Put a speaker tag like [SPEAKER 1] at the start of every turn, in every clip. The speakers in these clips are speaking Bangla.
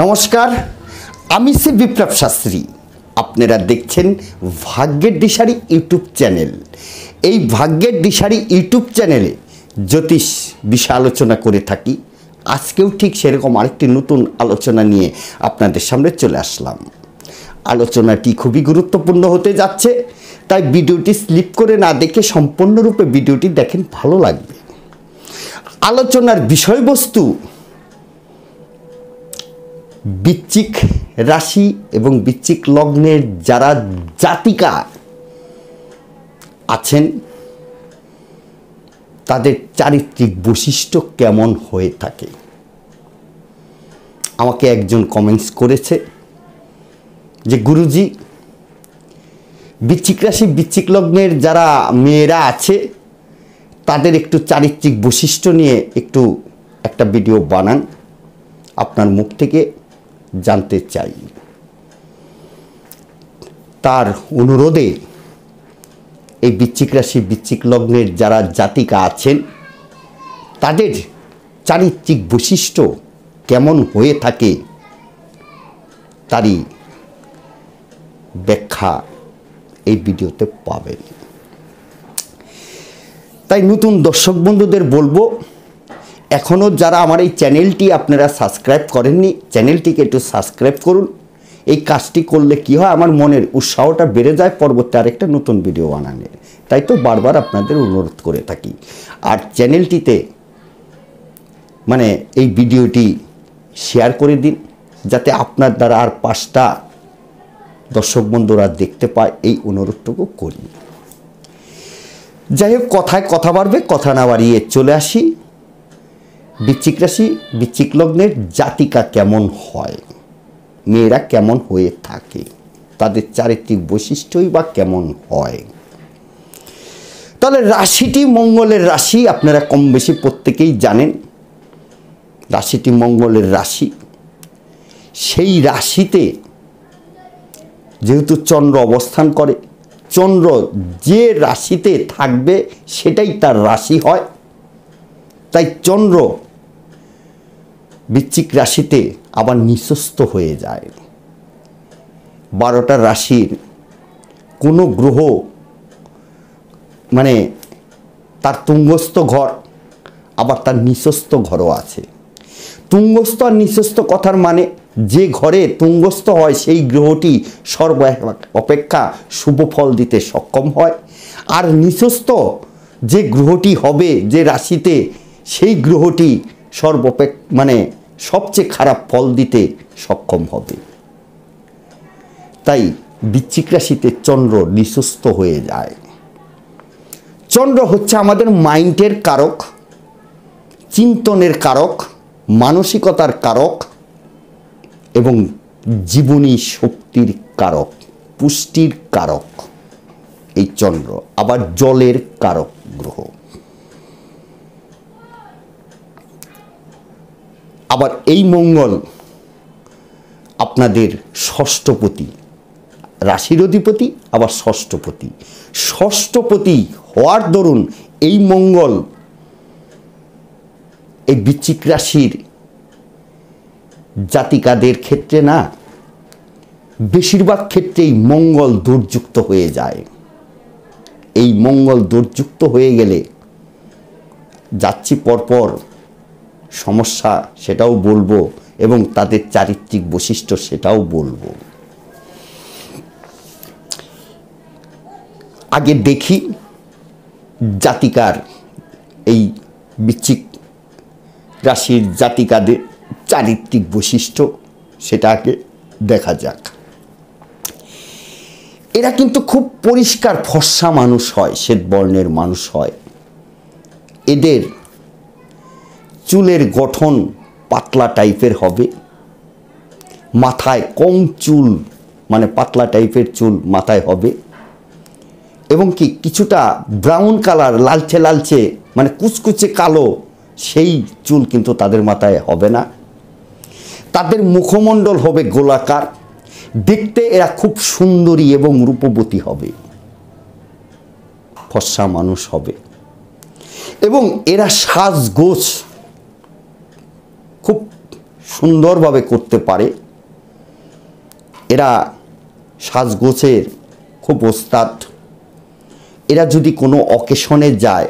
[SPEAKER 1] নমস্কার, আমি শ্রী বিপ্লব শাস্ত্রী। আপনারা দেখছেন ভাগ্যের দিশারি ইউটিউব চ্যানেল। এই ভাগ্যের দিশারি ইউটিউব চ্যানেলে জ্যোতিষ বিষয় আলোচনা করে থাকি। আজকেও ঠিক সেরকম আরেকটি নতুন আলোচনা নিয়ে আপনাদের সামনে চলে আসলাম। আলোচনাটি খুবই গুরুত্বপূর্ণ হতে যাচ্ছে, তাই ভিডিওটি স্লিপ করে না দেখে সম্পূর্ণরূপে ভিডিওটি দেখেন, ভালো লাগবে। আলোচনার বিষয়বস্তু বৃশ্চিক রাশি এবং বৃশ্চিক লগ্নের যারা জাতিকা আছেন তাদের চারিত্রিক বৈশিষ্ট্য কেমন হয়ে থাকে। আমাকে একজন কমেন্টস করেছে যে গুরুজি, বৃশ্চিক রাশি বৃশ্চিক লগ্নের যারা মেয়েরা আছে তাদের একটু চারিত্রিক বৈশিষ্ট্য নিয়ে একটু একটা ভিডিও বানান, আপনার মুখ থেকে জানতে চাই। তার অনুরোধে এই বৃশ্চিক রাশি বৃশ্চিক লগ্নের যারা জাতিকা আছেন তাদের চারিত্রিক বৈশিষ্ট্য কেমন হয়ে থাকে তারই ব্যাখ্যা এই ভিডিওতে পাবেন। তাই নতুন দর্শক বন্ধুদের বলবো, এখনও যারা আমার এই চ্যানেলটি আপনারা সাবস্ক্রাইব করেননি, চ্যানেলটিকে একটু সাবস্ক্রাইব করুন। এই কাজটি করলে কি হয়, আমার মনের উৎসাহটা বেড়ে যায় পরবর্তী আরেকটা নতুন ভিডিও বানানোর। তাই তো বারবার আপনাদের অনুরোধ করে থাকি। আর চ্যানেলটিতে এই ভিডিওটি শেয়ার করে দিন, যাতে আপনার দ্বারা আর 5টা দর্শক বন্ধুরা দেখতে পায়, এই অনুরোধটুকু করি। যাই হোক, কথায় কথা বাড়বে, কথা না বাড়িয়ে চলে আসি। বৃশ্চিক রাশি বৃশ্চিক লগ্নের জাতিকা কেমন হয়, মেয়েরা কেমন হয়ে থাকে, তাদের চারিত্রিক বৈশিষ্ট্যই বা কেমন হয়। তাহলে রাশিটি মঙ্গলের রাশি, আপনারা কম বেশি প্রত্যেকেই জানেন রাশিটি মঙ্গলের রাশি। সেই রাশিতে যেহেতু চন্দ্র অবস্থান করে, চন্দ্র যে রাশিতে থাকবে সেটাই তার রাশি হয়। তাই চন্দ্র বৃশ্চিক রাশিতে আবার নিঃস্বস্ত হয়ে যায়। 12টা রাশির কোনো গ্রহ তার তুঙ্গস্থ ঘর, আবার তার নিঃস্বস্ত ঘরও আছে। তুঙ্গস্থ আর নিঃস্বস্ত কথার মানে, যে ঘরে তুঙ্গস্থ হয় সেই গ্রহটি সর্ব অপেক্ষা শুভ ফল দিতে সক্ষম হয়, আর নিঃস্বস্ত যে গ্রহটি হবে যে রাশিতে, সেই গ্রহটি সবচেয়ে খারাপ ফল দিতে সক্ষম হবে। তাই বৃশ্চিক রাশিতে চন্দ্র নিঃস্বস্ত হয়ে যায়। চন্দ্র হচ্ছে আমাদের মাইন্ডের কারক, চিন্তনের কারক, মানসিকতার কারক এবং জীবনী শক্তির কারক, পুষ্টির কারক এই চন্দ্র। আবার জলের কারক গ্রহ। আবার এই মঙ্গল আপনাদের ষষ্ঠপতি, রাশির অধিপতি, আবার ষষ্ঠপতি। ষষ্ঠপতি হওয়ার দরুন এই মঙ্গল এই বৃশ্চিক রাশির জাতিকাদের ক্ষেত্রে না, বেশিরভাগ ক্ষেত্রেই মঙ্গল দূরযুক্ত হয়ে যায়। এই মঙ্গল দূরযুক্ত হয়ে গেলে যাচ্ছি পরপর সমস্যা, সেটাও বলবো, এবং তাদের চারিত্রিক বৈশিষ্ট্য সেটাও বলবো। আগে দেখি জাতিকার, এই বৃশ্চিক রাশির জাতিকাদের চারিত্রিক বৈশিষ্ট্য, সেটাকে দেখা যাক। এরা কিন্তু খুব পরিষ্কার ফর্সা মানুষ হয়, শ্বেতবর্ণের মানুষ হয়। এদের চুলের গঠন পাতলা টাইপের হবে, মাথায় কম চুল, পাতলা টাইপের চুল মাথায় হবে, এবং কিছুটা ব্রাউন কালার, লালচে লালচে কুচকুচে কালো সেই চুল কিন্তু তাদের মাথায় হবে না। তাদের মুখমণ্ডল হবে গোলাকার, দেখতে এরা খুব সুন্দরী এবং রূপবতী হবে, ফর্সা মানুষ হবে, এবং এরা সাজগোজ খুব সুন্দরভাবে করতে পারে। এরা সাজগোছের খুব ওস্তাদ। এরা যদি কোনো অকেশনে যায়,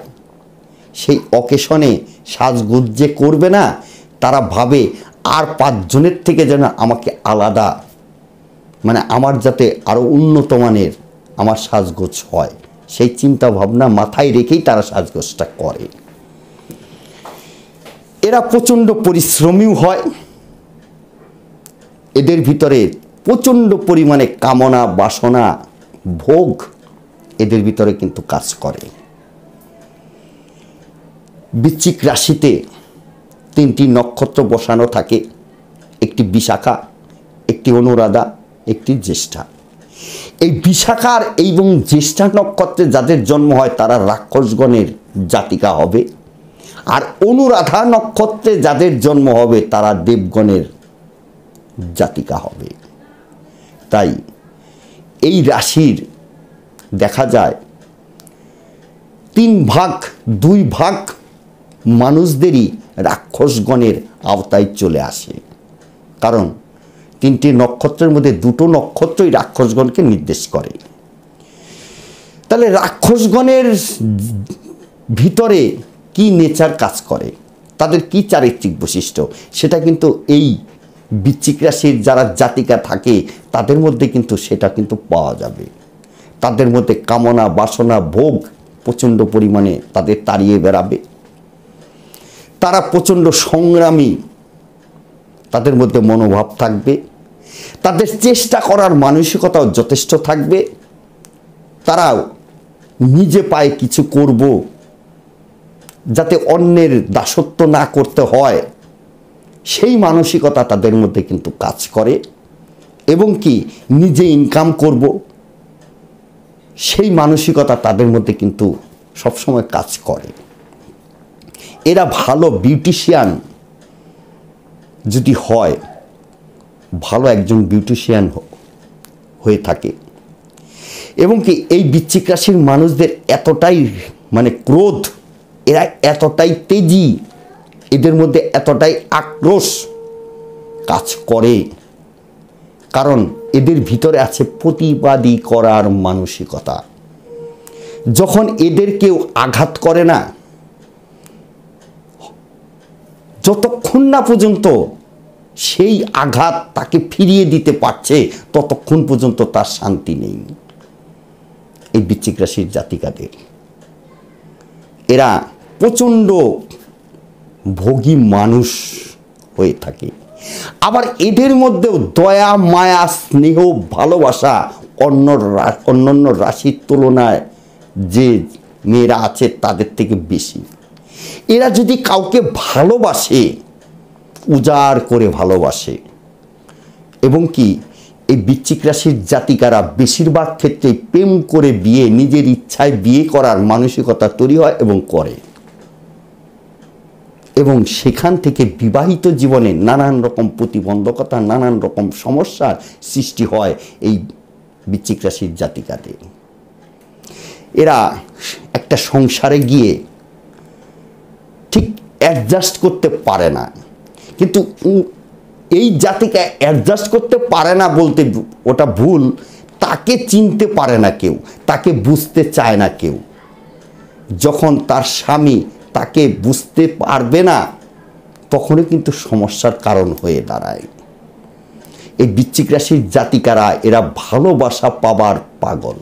[SPEAKER 1] সেই অকেশনে সাজগোজ যে করবে না, তারা ভাবে আর 5 জনের থেকে যেন আমাকে আলাদা, মানে আমার যাতে আরও উন্নত মানের আমার সাজগোজ হয়, সেই চিন্তা ভাবনা মাথায় রেখেই তারা সাজগোজটা করে। এরা প্রচণ্ড পরিশ্রমীও হয়। এদের ভিতরে প্রচণ্ড পরিমাণে কামনা, বাসনা, ভোগ এদের ভিতরে কিন্তু কাজ করে। বৃশ্চিক রাশিতে 3টি নক্ষত্র বসানো থাকে, একটি বিশাখা, একটি অনুরাধা, একটি জ্যেষ্ঠা। এই বিশাখার এবং জ্যেষ্ঠা নক্ষত্রে যাদের জন্ম হয় তারা রাক্ষসগণের জাতিকা হবে, আর অনুরাধা নক্ষত্রে যাদের জন্ম হবে তারা দেবগণের জাতিকা হবে। তাই এই রাশির দেখা যায় 3 ভাগ 2 ভাগ মানুষদেরই রাক্ষসগণের আওতায় চলে আসে, কারণ 3টি নক্ষত্রের মধ্যে 2টো নক্ষত্রই রাক্ষসগণকে নির্দেশ করে। তাহলে রাক্ষসগণের ভিতরে কি নেচার কাজ করে, তাদের কি চারিত্রিক বৈশিষ্ট্য, সেটা কিন্তু এই বৃশ্চিক রাশির যারা জাতিকা থাকে তাদের মধ্যে কিন্তু সেটা কিন্তু পাওয়া যাবে। তাদের মধ্যে কামনা, বাসনা, ভোগ প্রচণ্ড পরিমাণে তাদের তাড়িয়ে বেড়াবে। তারা প্রচণ্ড সংগ্রামী, তাদের মধ্যে মনোভাব থাকবে। তাদের চেষ্টা করার মানসিকতাও যথেষ্ট থাকবে। তারাও নিজে পায়ে কিছু করব, যাতে অন্যের দাসত্ব না করতে হয়, সেই মানসিকতা তাদের মধ্যে কিন্তু কাজ করে। এবং কি নিজে ইনকাম করব, সেই মানসিকতা তাদের মধ্যে কিন্তু সবসময় কাজ করে। এরা ভালো বিউটিশিয়ান যদি হয়, ভালো একজন বিউটিশিয়ান হয়ে থাকে। এবং কি এই বৃশ্চিক রাশির মানুষদের এতটাই মানে ক্রোধ, এরা এতটাই তেজি, এদের মধ্যে এতটাই আক্রোশ কাজ করে, কারণ এদের ভিতরে আছে প্রতিবাদী করার মানসিকতা। যখন এদের কেউ আঘাত করে না, যতক্ষণ না পর্যন্ত সেই আঘাত তাকে ফিরিয়ে দিতে পারছে ততক্ষণ পর্যন্ত তার শান্তি নেই। এই বৃশ্চিক রাশির জাতিকাদের এরা প্রচণ্ড ভোগী মানুষ হয়ে থাকে। আবার এদের মধ্যেও দয়া, মায়া, স্নেহ, ভালোবাসা অন্যান্য রাশির তুলনায় যে মেয়েরা আছে তাদের থেকে বেশি। এরা যদি কাউকে ভালোবাসে, উজাড় করে ভালোবাসে। এবং কি এই বৃশ্চিক রাশির জাতিকারা বেশিরভাগ ক্ষেত্রে প্রেম করে বিয়ে, নিজের ইচ্ছায় বিয়ে করার মানসিকতা তৈরি হয় এবং করে। এবং সেখান থেকে বিবাহিত জীবনে নানান রকম প্রতিবন্ধকতা, নানান রকম সমস্যার সৃষ্টি হয় এই বৃশ্চিক রাশির জাতিকাদের। এরা একটা সংসারে গিয়ে ঠিক অ্যাডজাস্ট করতে পারে না। কিন্তু এই জাতিকা অ্যাডজাস্ট করতে পারে না বলতে ওটা ভুল, তাকে চিনতে পারে না কেউ, তাকে বুঝতে চায় না কেউ। যখন তার স্বামী তাকে বুঝতে পারবে না, তখনই কিন্তু সমস্যার কারণ হয়ে দাঁড়ায়। এই বৃশ্চিক রাশির জাতিকারা এরা ভালোবাসা পাবার পাগল।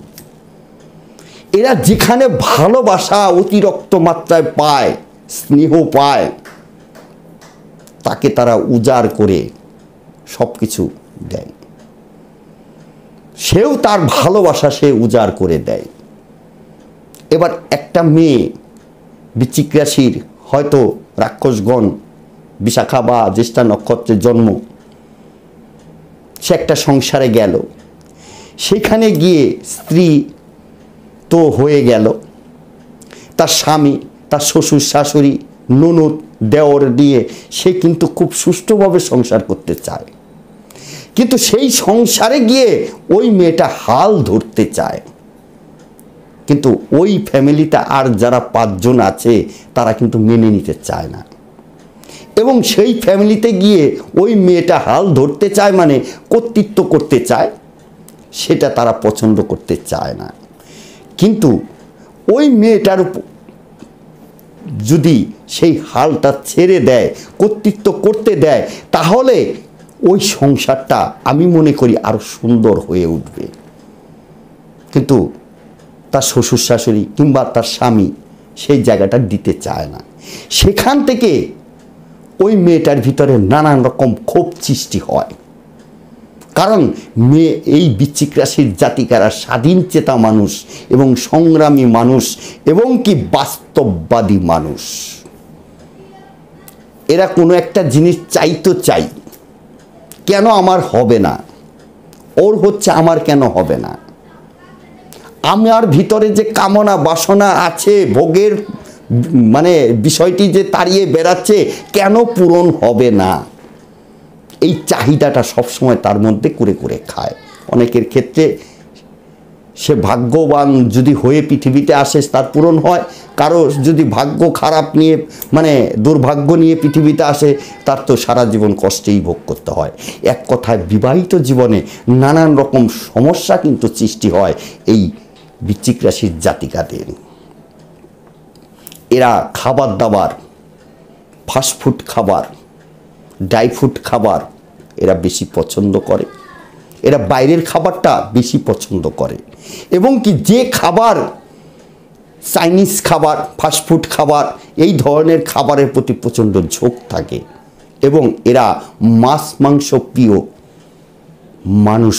[SPEAKER 1] এরা যেখানে ভালোবাসা অতিরিক্ত মাত্রায় পায়, স্নেহ পায়, তাকে তারা উজাড় করে সব কিছু দেয়। সেও তার ভালোবাসা সে উজাড় করে দেয়। এবার একটা মেয়ে বৃশ্চিক রাশির, হয়তো রাক্ষসগণ বিশাখা বা জ্যেষ্ঠা নক্ষত্রের জন্ম, সে একটা সংসারে গেল, সেখানে গিয়ে স্ত্রী তো হয়ে গেল, তার স্বামী, তার শ্বশুর শাশুড়ি, ননদ, দেওর দিয়ে সে কিন্তু খুব সুষ্ঠুভাবে সংসার করতে চায়। কিন্তু সেই সংসারে গিয়ে ওই মেয়েটা হাল ধরতে চায়, কিন্তু ওই ফ্যামিলিতে আর যারা 5 জন আছে তারা কিন্তু মেনে নিতে চায় না। এবং সেই ফ্যামিলিতে গিয়ে ওই মেয়েটা হাল ধরতে চায়, মানে কর্তৃত্ব করতে চায়, সেটা তারা পছন্দ করতে চায় না। কিন্তু ওই মেয়েটার যদি সেই হালটা ছেড়ে দেয়, কর্তৃত্ব করতে দেয়, তাহলে ওই সংসারটা আমি মনে করি আরো সুন্দর হয়ে উঠবে। কিন্তু তার শ্বশুর শাশুড়ি কিংবা তার স্বামী সেই জায়গাটা দিতে চায় না। সেখান থেকে ওই মেয়েটার ভিতরে নানান রকম ক্ষোভ সৃষ্টি হয়। কারণ মেয়ে এই বৃশ্চিক রাশির জাতিকারা স্বাধীন চেতা মানুষ এবং সংগ্রামী মানুষ এবং কি বাস্তববাদী মানুষ। এরা কোনো একটা জিনিস চাই তো চাই, কেন আমার হবে না, ওর হচ্ছে আমার কেন হবে না, আমার ভিতরে যে কামনা বাসনা আছে, ভোগের মানে বিষয়টি যে তাড়িয়ে বেড়াচ্ছে, কেন পূরণ হবে না, এই চাহিদাটা সবসময় তার মধ্যে করে করে খায়। অনেকের ক্ষেত্রে সে ভাগ্যবান যদি হয়ে পৃথিবীতে আসে তার পূরণ হয়, কারো যদি ভাগ্য খারাপ নিয়ে মানে দুর্ভাগ্য নিয়ে পৃথিবীতে আসে তার তো সারা জীবন কষ্টেই ভোগ করতে হয়। এক কথায় বিবাহিত জীবনে নানান রকম সমস্যা কিন্তু সৃষ্টি হয় এই বৃশ্চিক রাশির জাতিকাদের। এরা খাবার দাবার, ফাস্টফুড খাবার, ড্রাই ফ্রুট খাবার এরা বেশি পছন্দ করে। এরা বাইরের খাবারটা বেশি পছন্দ করে এবং কি যে খাবার চাইনিজ খাবার, ফাস্টফুড খাবার, এই ধরনের খাবারের প্রতি প্রচণ্ড ঝোঁক থাকে এবং এরা মাছ মাংস প্রিয় মানুষ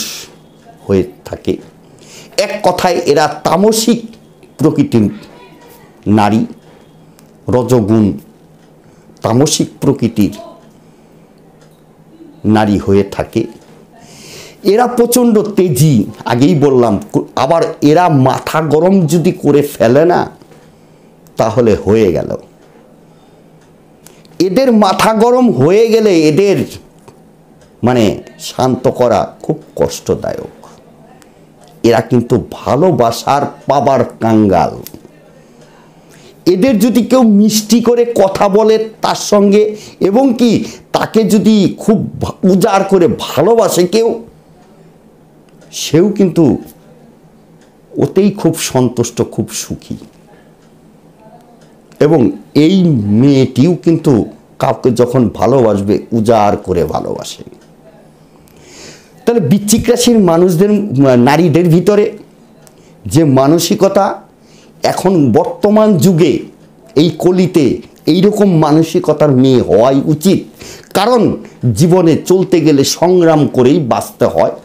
[SPEAKER 1] হয়ে থাকে। এক কথায় এরা তামসিক প্রকৃতির নারী, রজগুণ তামসিক প্রকৃতির নারী হয়ে থাকে। এরা প্রচণ্ড তেজি, আগেই বললাম। আবার এরা মাথা গরম যদি করে ফেলে না তাহলে হয়ে গেল। এদের মাথা গরম হয়ে গেলে এদের মানে শান্ত করা খুব কষ্টদায়ক। এরা কিন্তু ভালোবাসার পাবার কাঙ্গাল। এদের যদি কেউ মিষ্টি করে কথা বলে তার সঙ্গে এবং কি তাকে যদি খুব উজাড় করে ভালোবাসে কেউ, সেও কিন্তু ওতেই খুব সন্তুষ্ট, খুব সুখী। এবং এই মেয়েটিও কিন্তু কাউকে যখন ভালোবাসবে উজাড় করে ভালোবাসে। তাহলে বৃশ্চিক রাশির মানুষদের, নারীদের ভিতরে যে মানসিকতা এখন বর্তমান যুগে এই কলিতে এইরকম মানসিকতার মেয়ে হওয়াই উচিত। কারণ জীবনে চলতে গেলে সংগ্রাম করেই বাঁচতে হয়।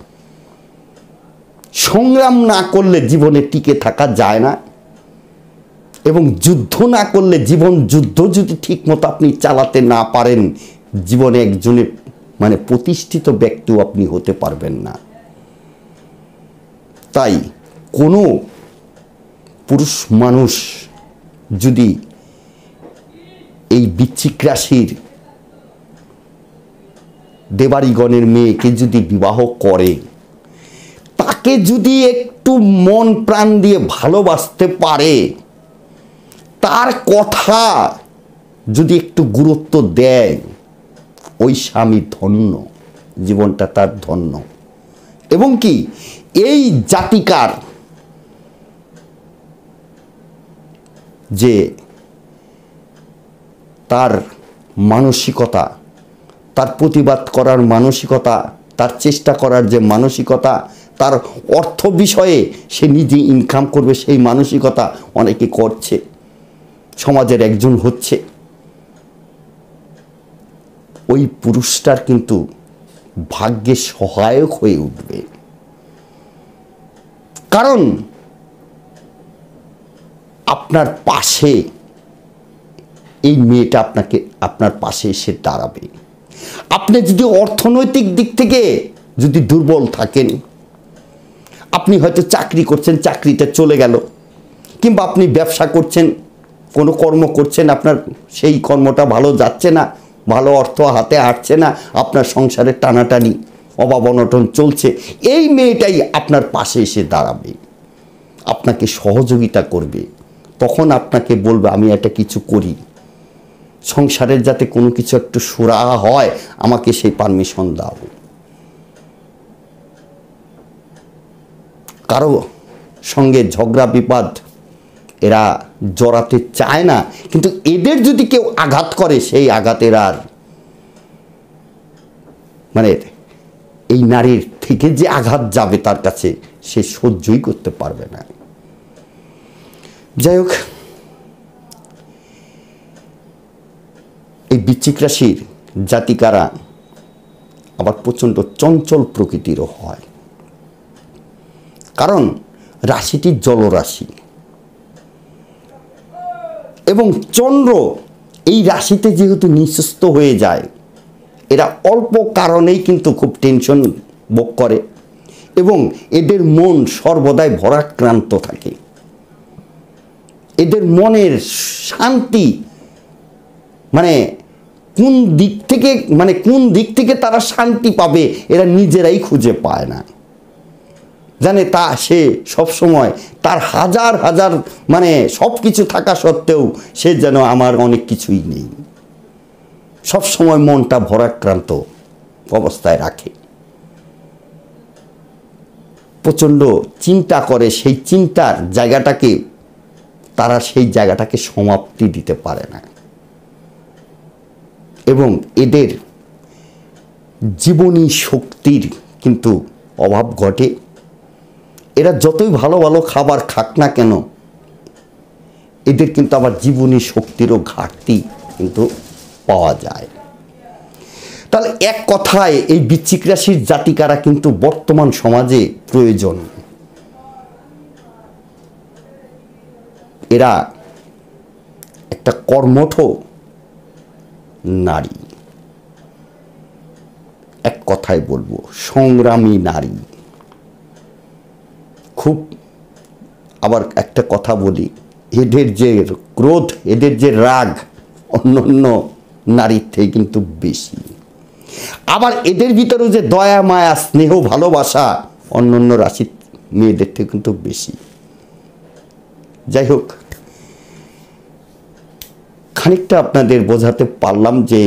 [SPEAKER 1] সংগ্রাম না করলে জীবনে টিকে থাকা যায় না এবং যুদ্ধ না করলে জীবন যুদ্ধ যদি ঠিক মতো আপনি চালাতে না পারেন, জীবনে একজনে মানে প্রতিষ্ঠিত ব্যক্তিও আপনি হতে পারবেন না। তাই কোনো পুরুষ মানুষ যদি এই বৃশ্চিক রাশির দেবাড়িগণের মেয়েকে যদি বিবাহ করে, তাকে যদি একটু মন প্রাণ দিয়ে ভালোবাসতে পারে, তার কথা যদি একটু গুরুত্ব দেয়, ওই স্বামী ধন্য, জীবনটা তার ধন্য। এবং কি এই জাতিকার যে তার মানসিকতা, তার প্রতিবাদ করার মানসিকতা, তার চেষ্টা করার যে মানসিকতা, তার অর্থ বিষয়ে সে নিজে ইনকাম করবে সেই মানসিকতা অনেকে করছে, সমাজের একজন হচ্ছে, ওই পুরুষটার কিন্তু ভাগ্যে সহায়ক হয়ে উঠবে। কারণ আপনার পাশে এই মেয়েটা আপনার পাশে এসে দাঁড়াবে। আপনি যদি অর্থনৈতিক দিক থেকে যদি দুর্বল থাকেন, আপনি হয়তো চাকরি করছেন, চাকরিতে চলে গেল, কিংবা আপনি ব্যবসা করছেন, কোনো কর্ম করছেন, আপনার সেই কর্মটা ভালো যাচ্ছে না, ভালো অর্থ হাতে আসছে না, আপনার সংসারে টানাটানি অভাব অনটন চলছে, এই মেয়েটাই আপনার পাশে এসে দাঁড়াবে, আপনাকে সহযোগিতা করবে। তখন আপনাকে বলবে আমি একটা কিছু করি, সংসারের যাতে কোনো কিছু একটু সুরাহা হয়, আমাকে সেই পারমিশন দাও। কারো সঙ্গে ঝগড়া বিবাদ এরা জড়াতে চায় না, কিন্তু এদের যদি কেউ আঘাত করে, সেই আঘাতের আর মানে এই নারীর থেকে যে আঘাত যাবে তার কাছে, সে সহ্যই করতে পারবে না। যাই হোক, এই বৃশ্চিক রাশির জাতিকারা আবার প্রচণ্ড চঞ্চল প্রকৃতিরও হয়, কারণ রাশিটি জলরাশি এবং চন্দ্র এই রাশিতে যেহেতু নিঃস্ত হয়ে যায়, এরা অল্প কারণেই কিন্তু খুব টেনশন ভোগ করে এবং এদের মন সর্বদাই ভরাক্রান্ত থাকে। এদের মনের শান্তি কোন দিক থেকে তারা শান্তি পাবে এরা নিজেরাই খুঁজে পায় না। জানে তা সে সবসময় তার হাজার হাজার সব কিছু থাকা সত্ত্বেও সে যেন আমার অনেক কিছুই নেই, সবসময় মনটা ভরাক্রান্ত অবস্থায় রাখে, প্রচণ্ড চিন্তা করে। সেই চিন্তার জায়গাটাকে তারা সমাপ্তি দিতে পারে না এবং এদের জীবনী শক্তির কিন্তু অভাব ঘটে। এরা যতই ভালো ভালো খাবার খাক না কেন, এদের কিন্তু আবার জীবনী শক্তিরও ঘাটতি কিন্তু পাওয়া যায়। তাহলে এক কথায় এই বৃশ্চিক রাশির জাতিকারা কিন্তু বর্তমান সমাজে প্রয়োজন। এরা একটা কর্মঠ নারী, এক কথায় বলবো সংগ্রামী নারী। খুব আবার একটা কথা বলি, এদের যে ক্রোধ, এদের যে রাগ অন্য নারীর থেকে কিন্তু বেশি। আবার এদের ভিতরেও যে দয়া মায়া স্নেহ ভালোবাসা অন্য রাশির মেয়েদের থেকে কিন্তু বেশি। যাই হোক, খানিকটা আপনাদের বোঝাতে পারলাম যে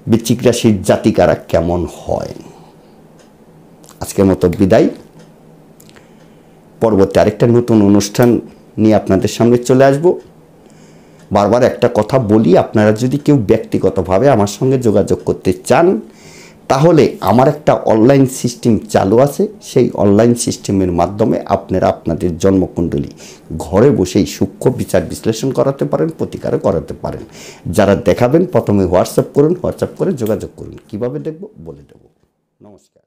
[SPEAKER 1] বৃশ্চিক রাশির জাতিকারা কেমন হয়। আজকের মতো বিদায়। পরবর্তী আরেকটা নতুন অনুষ্ঠান নিয়ে আপনাদের সামনে চলে আসব। বারবার একটা কথা বলি, আপনারা যদি কেউ ব্যক্তিগতভাবে আমার সঙ্গে যোগাযোগ করতে চান, তাহলে আমার একটা অনলাইন সিস্টেম চালু আছে। সেই অনলাইন সিস্টেমের মাধ্যমে আপনারা আপনাদের জন্মকুণ্ডলী ঘরে বসেই সূক্ষ্ম বিচার বিশ্লেষণ করাতে পারেন, প্রতিকারও করাতে পারেন। যারা দেখাবেন প্রথমে হোয়াটসঅ্যাপ করুন, হোয়াটসঅ্যাপ করে যোগাযোগ করুন। কিভাবে দেখব বলে দেব। নমস্কার।